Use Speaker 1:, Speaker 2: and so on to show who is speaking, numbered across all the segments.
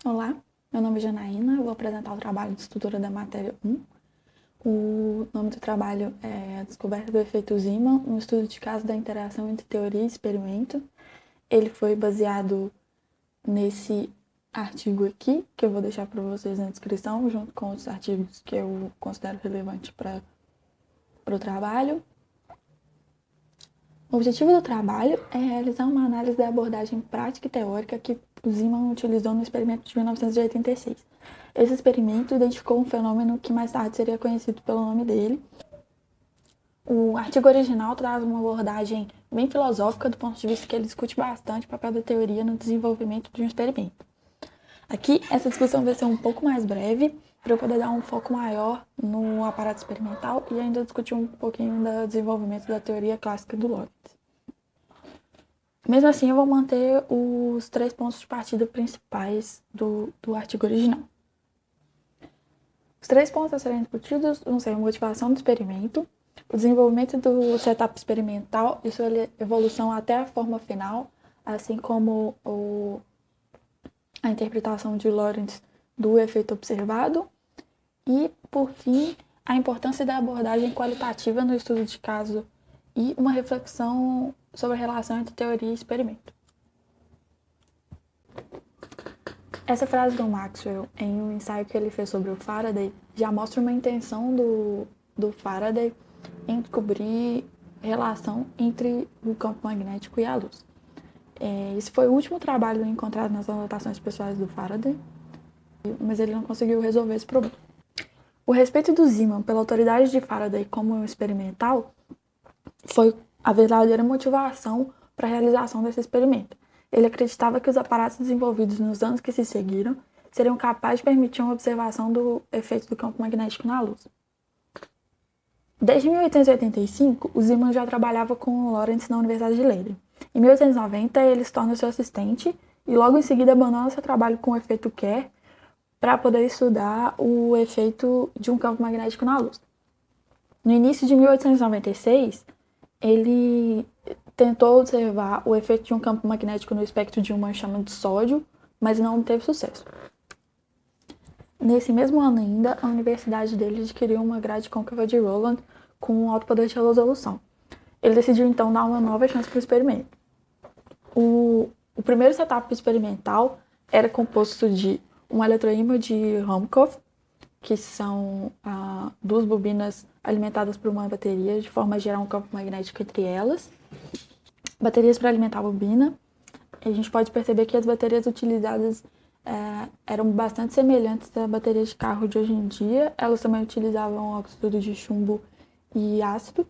Speaker 1: Olá, meu nome é Janaína, eu vou apresentar o trabalho de estrutura da matéria 1. O nome do trabalho é a descoberta do efeito Zeeman, um estudo de caso da interação entre teoria e experimento. Ele foi baseado nesse artigo aqui, que eu vou deixar para vocês na descrição, junto com os artigos que eu considero relevantes para o trabalho. O objetivo do trabalho é realizar uma análise da abordagem prática e teórica que o Zeeman utilizou no experimento de 1986. Esse experimento identificou um fenômeno que mais tarde seria conhecido pelo nome dele. O artigo original traz uma abordagem bem filosófica do ponto de vista que ele discute bastante o papel da teoria no desenvolvimento de um experimento. Aqui, essa discussão vai ser um pouco mais breve, para eu poder dar um foco maior no aparato experimental e ainda discutir um pouquinho do desenvolvimento da teoria clássica do Lorentz. Mesmo assim, eu vou manter os 3 pontos de partida principais do artigo original. Os 3 pontos a serem discutidos vão ser a motivação do experimento, o desenvolvimento do setup experimental e sua evolução até a forma final, assim como a interpretação de Lorentz do efeito observado e, por fim, a importância da abordagem qualitativa no estudo de caso e uma reflexão sobre a relação entre teoria e experimento. Essa frase do Maxwell, em um ensaio que ele fez sobre o Faraday, já mostra uma intenção do Faraday em descobrir relação entre o campo magnético e a luz. Esse foi o último trabalho encontrado nas anotações pessoais do Faraday, mas ele não conseguiu resolver esse problema. O respeito do Zeeman pela autoridade de Faraday como experimental foi a verdadeira motivação para a realização desse experimento. Ele acreditava que os aparatos desenvolvidos nos anos que se seguiram seriam capazes de permitir uma observação do efeito do campo magnético na luz. Desde 1885, o Zeeman já trabalhava com Lorentz na Universidade de Leiden. Em 1890, ele se torna seu assistente e logo em seguida abandona seu trabalho com o efeito Kerr para poder estudar o efeito de um campo magnético na luz. No início de 1896, ele tentou observar o efeito de um campo magnético no espectro de uma chama de sódio, mas não teve sucesso. Nesse mesmo ano ainda, a universidade dele adquiriu uma grade côncava de Rowland com alto poder de resolução. Ele decidiu então dar uma nova chance para o experimento. O primeiro setup experimental era composto de um eletroímã de Ruhmkorff, que são 2 bobinas alimentadas por uma bateria de forma a gerar um campo magnético entre elas. Baterias para alimentar a bobina. A gente pode perceber que as baterias utilizadas eram bastante semelhantes à bateria de carro de hoje em dia. Elas também utilizavam óxido de chumbo e ácido.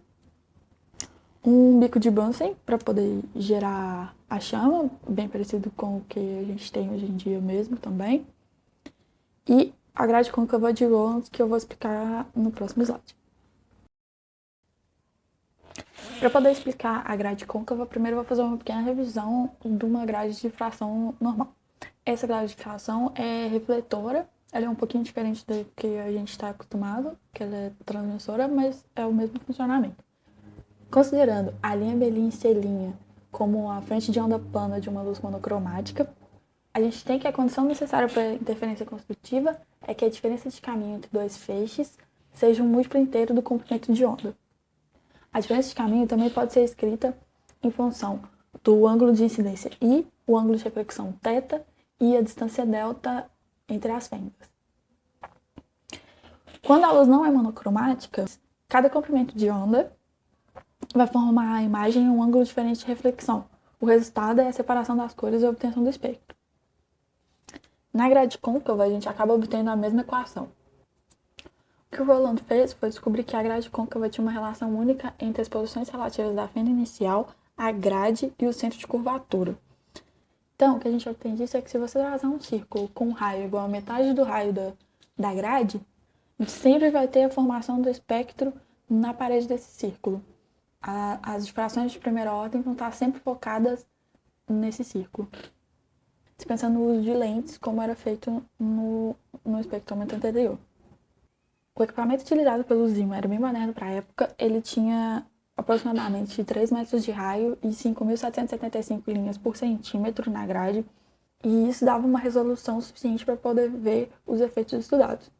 Speaker 1: Um bico de Bunsen para poder gerar a chama, bem parecido com o que a gente tem hoje em dia mesmo também. E a grade côncava de Rowland, que eu vou explicar no próximo slide. Para poder explicar a grade côncava, primeiro eu vou fazer uma pequena revisão de uma grade de difração normal. Essa grade de difração é refletora, ela é um pouquinho diferente do que a gente está acostumado, que ela é transmissora, mas é o mesmo funcionamento. Considerando a linha B' C' como a frente de onda plana de uma luz monocromática, a gente tem que a condição necessária para a interferência construtiva é que a diferença de caminho entre 2 feixes seja um múltiplo inteiro do comprimento de onda. A diferença de caminho também pode ser escrita em função do ângulo de incidência I, o ângulo de reflexão θ e a distância delta entre as fendas. Quando a luz não é monocromática, cada comprimento de onda vai formar a imagem em um ângulo diferente de reflexão. O resultado é a separação das cores e a obtenção do espectro. Na grade côncava, a gente acaba obtendo a mesma equação. O que o Rowland fez foi descobrir que a grade côncava tinha uma relação única entre as posições relativas da fenda inicial, a grade e o centro de curvatura. Então, o que a gente obtém disso é que se você traçar um círculo com um raio igual a metade do raio da grade, a gente sempre vai ter a formação do espectro na parede desse círculo. As difrações de primeira ordem vão estar sempre focadas nesse círculo. Dispensando o uso de lentes, como era feito no espectrômetro anterior. O equipamento utilizado pelo Zeeman era bem moderno para a época. Ele tinha aproximadamente 3 metros de raio e 5.775 linhas por centímetro na grade. e isso dava uma resolução suficiente para poder ver os efeitos estudados.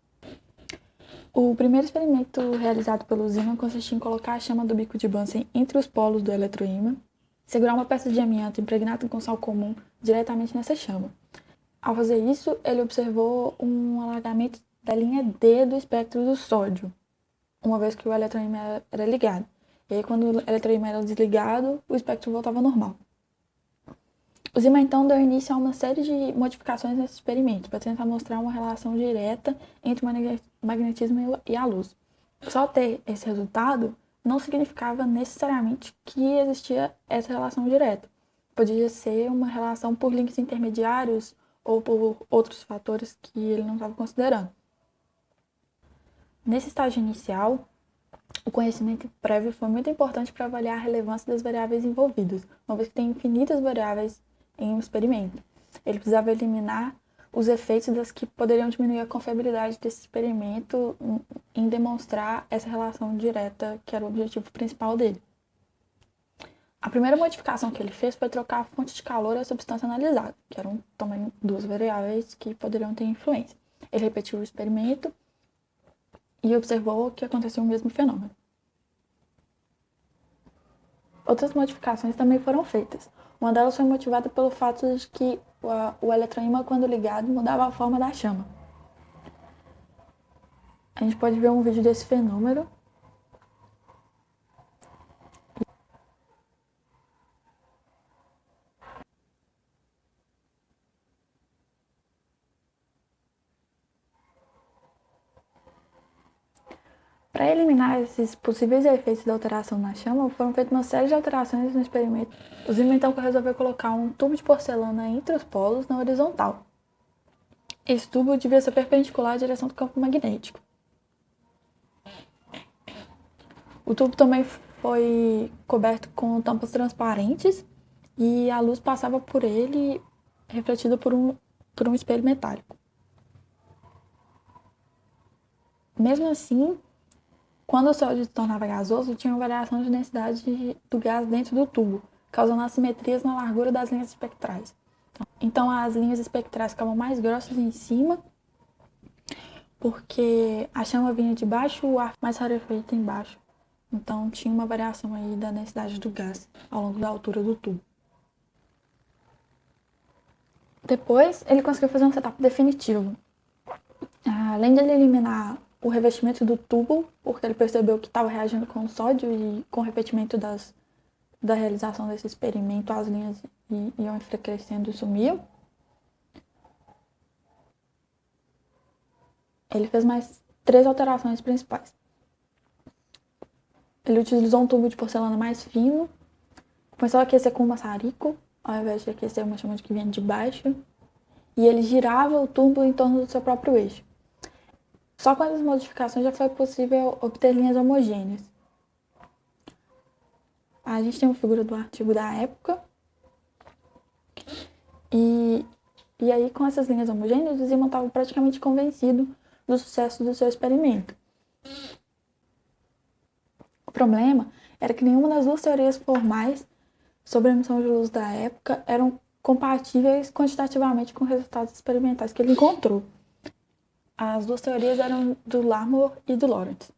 Speaker 1: O primeiro experimento realizado pelo Zeeman consistia em colocar a chama do bico de Bunsen entre os polos do eletroímã, segurar uma peça de amianto impregnada com sal comum diretamente nessa chama. Ao fazer isso, ele observou um alargamento da linha D do espectro do sódio, uma vez que o eletroímã era ligado. E aí, quando o eletroímã era desligado, o espectro voltava ao normal. O Zeeman, então, deu início a uma série de modificações nesse experimento, para tentar mostrar uma relação direta entre o magnetismo e a luz. Só ter esse resultado não significava necessariamente que existia essa relação direta. Podia ser uma relação por links intermediários ou por outros fatores que ele não estava considerando. Nesse estágio inicial, o conhecimento prévio foi muito importante para avaliar a relevância das variáveis envolvidas, uma vez que tem infinitas variáveis em um experimento. Ele precisava eliminar os efeitos das que poderiam diminuir a confiabilidade desse experimento em demonstrar essa relação direta, que era o objetivo principal dele. A primeira modificação que ele fez foi trocar a fonte de calor e a substância analisada, que eram também duas variáveis que poderiam ter influência. Ele repetiu o experimento e observou que acontecia o mesmo fenômeno. Outras modificações também foram feitas. Uma delas foi motivada pelo fato de que o eletroímã, quando ligado, mudava a forma da chama. A gente pode ver um vídeo desse fenômeno. Para eliminar esses possíveis efeitos da alteração na chama, foram feitas uma série de alterações no experimento. O Zeeman então resolveu colocar um tubo de porcelana entre os polos na horizontal. Esse tubo devia ser perpendicular à direção do campo magnético. O tubo também foi coberto com tampas transparentes e a luz passava por ele, refletida por um espelho metálico. Mesmo assim, quando o sódio se tornava gasoso, tinha uma variação de densidade do gás dentro do tubo, causando assimetrias na largura das linhas espectrais. Então, as linhas espectrais ficavam mais grossas em cima, porque a chama vinha de baixo, o ar mais rarefeito embaixo. Então, tinha uma variação aí da densidade do gás ao longo da altura do tubo. Depois, ele conseguiu fazer um setup definitivo. Além de ele eliminar o revestimento do tubo, porque ele percebeu que estava reagindo com o sódio e com o repetimento da realização desse experimento, as linhas iam enfraquecendo e sumiam. Ele fez mais 3 alterações principais. Ele utilizou um tubo de porcelana mais fino, começou a aquecer com um maçarico, ao invés de aquecer uma chama que vinha de baixo, e ele girava o tubo em torno do seu próprio eixo. Só com essas modificações já foi possível obter linhas homogêneas. A gente tem uma figura do artigo da época, e aí com essas linhas homogêneas, o Zeeman estava praticamente convencido do sucesso do seu experimento. O problema era que nenhuma das duas teorias formais sobre a emissão de luz da época eram compatíveis quantitativamente com os resultados experimentais que ele encontrou. As duas teorias eram do Larmor e do Lorentz.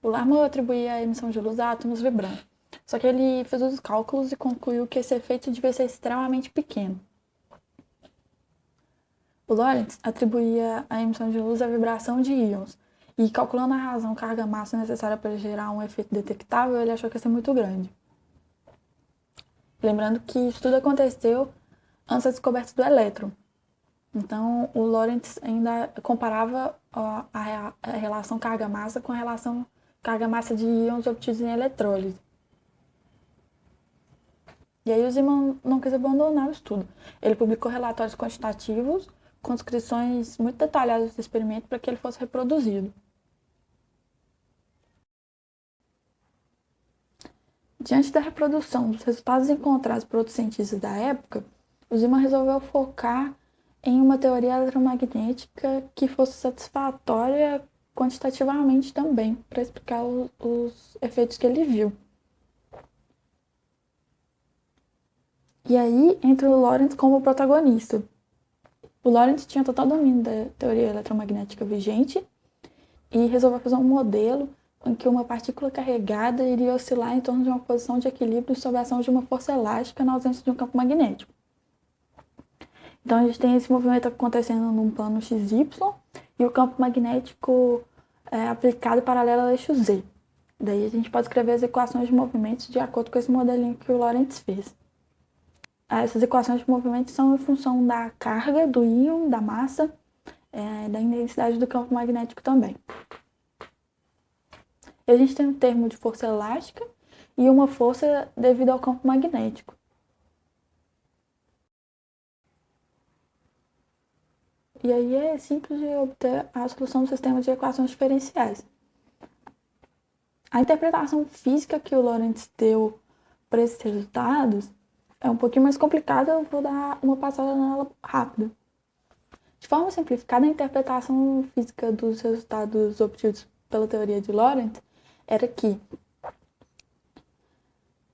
Speaker 1: O Larmor atribuía a emissão de luz a átomos vibrando, só que ele fez os cálculos e concluiu que esse efeito devia ser extremamente pequeno. O Lorentz atribuía a emissão de luz à vibração de íons, e calculando a razão carga-massa necessária para gerar um efeito detectável, ele achou que ia ser muito grande. Lembrando que isso tudo aconteceu antes da descoberta do elétron. Então, o Lorentz ainda comparava a relação carga-massa com a relação carga-massa de íons obtidos em eletrólise. E aí o Zeeman não quis abandonar o estudo. Ele publicou relatórios quantitativos com descrições muito detalhadas do experimento para que ele fosse reproduzido. Diante da reprodução dos resultados encontrados por outros cientistas da época, o Zeeman resolveu focar em uma teoria eletromagnética que fosse satisfatória quantitativamente também, para explicar os efeitos que ele viu. E aí entra o Lorentz como protagonista. O Lorentz tinha total domínio da teoria eletromagnética vigente e resolveu fazer um modelo em que uma partícula carregada iria oscilar em torno de uma posição de equilíbrio sob a ação de uma força elástica na ausência de um campo magnético. Então a gente tem esse movimento acontecendo num plano XY e o campo magnético aplicado paralelo ao eixo Z. Daí a gente pode escrever as equações de movimentos de acordo com esse modelinho que o Lorentz fez. Essas equações de movimento são em função da carga, do íon, da massa, da intensidade do campo magnético também. E a gente tem um termo de força elástica e uma força devido ao campo magnético. E aí é simples de obter a solução do sistema de equações diferenciais. A interpretação física que o Lorentz deu para esses resultados é um pouquinho mais complicada, eu vou dar uma passada nela rápida. De forma simplificada, a interpretação física dos resultados obtidos pela teoria de Lorentz era que,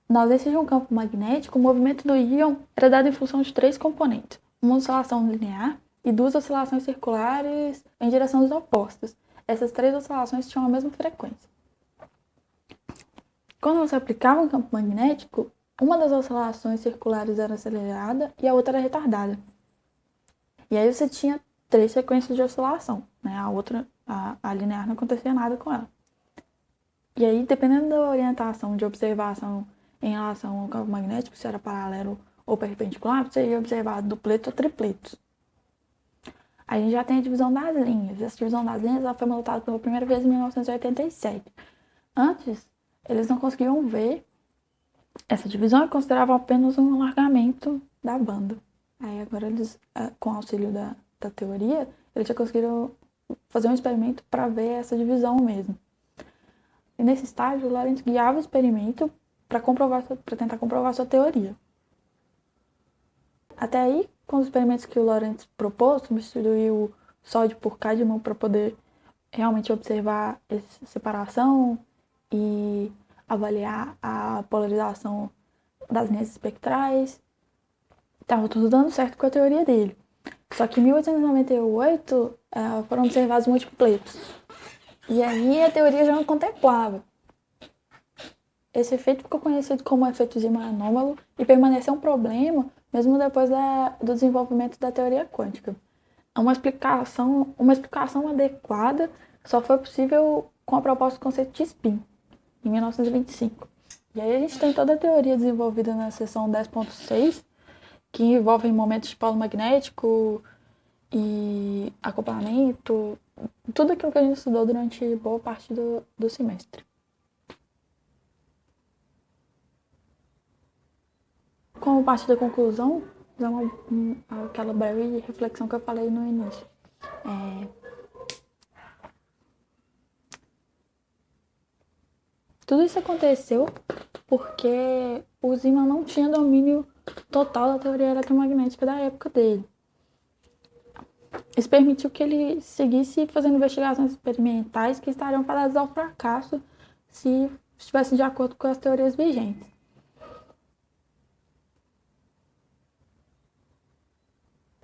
Speaker 1: na ausência de um campo magnético, o movimento do íon era dado em função de 3 componentes: uma oscilação linear e 2 oscilações circulares em direções opostas. Essas 3 oscilações tinham a mesma frequência. Quando você aplicava um campo magnético, uma das oscilações circulares era acelerada e a outra era retardada. E aí você tinha 3 sequências de oscilação, né? A outra, a linear, não acontecia nada com ela. E aí, dependendo da orientação de observação em relação ao campo magnético, se era paralelo ou perpendicular, você ia observar dupletos ou tripletos. Aí a gente já tem a divisão das linhas. Essa divisão das linhas ela foi montada pela primeira vez em 1987. Antes, eles não conseguiam ver essa divisão e consideravam apenas um alargamento da banda. Aí agora eles, com o auxílio da teoria, eles já conseguiram fazer um experimento para ver essa divisão mesmo. E nesse estágio, o Lorentz guiava o experimento para tentar comprovar sua teoria. Até aí, com os experimentos que o Lorentz propôs, substituiu o sódio por cádmio para poder realmente observar essa separação e avaliar a polarização das linhas espectrais. Estava tudo dando certo com a teoria dele. Só que em 1898 foram observados múltipletos. E aí a teoria já não contemplava. Esse efeito ficou conhecido como efeito Zeeman anômalo e permaneceu um problema mesmo depois do desenvolvimento da teoria quântica. Uma explicação adequada só foi possível com a proposta do conceito de spin, em 1925. E aí a gente tem toda a teoria desenvolvida na seção 10.6, que envolve momentos de polo magnético e acoplamento, tudo aquilo que a gente estudou durante boa parte do semestre. Como parte da conclusão, aquela breve reflexão que eu falei no início. Tudo isso aconteceu porque o Zeeman não tinha domínio total da teoria eletromagnética da época dele. Isso permitiu que ele seguisse fazendo investigações experimentais que estariam fadadas ao fracasso se estivessem de acordo com as teorias vigentes.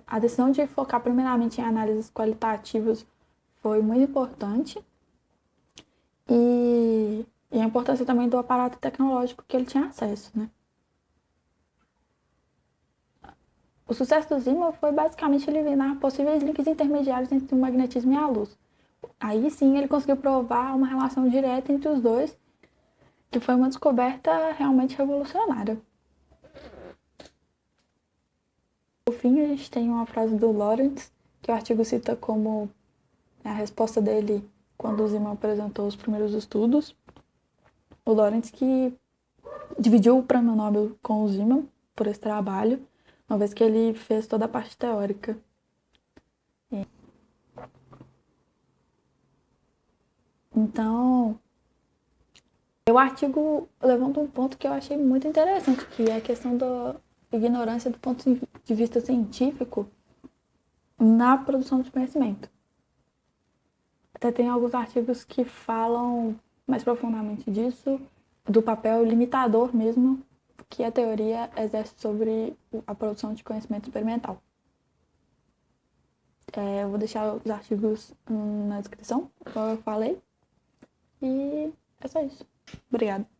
Speaker 1: A decisão de focar primeiramente em análises qualitativas foi muito importante e a importância também do aparato tecnológico que ele tinha acesso, né? O sucesso do Zeeman foi basicamente eliminar possíveis links intermediários entre o magnetismo e a luz. Aí sim ele conseguiu provar uma relação direta entre os dois, que foi uma descoberta realmente revolucionária. Por fim, a gente tem uma frase do Lorentz, que o artigo cita como a resposta dele quando o Zeeman apresentou os primeiros estudos. O Lorentz que dividiu o prêmio Nobel com o Zeeman por esse trabalho, uma vez que ele fez toda a parte teórica. Então, o artigo levanta um ponto que eu achei muito interessante, que é a questão da ignorância do ponto de vista científico na produção de conhecimento. Até tem alguns artigos que falam mais profundamente disso, do papel limitador mesmo que a teoria exerce sobre a produção de conhecimento experimental. Eu vou deixar os artigos na descrição, como eu falei. E é só isso. Obrigada.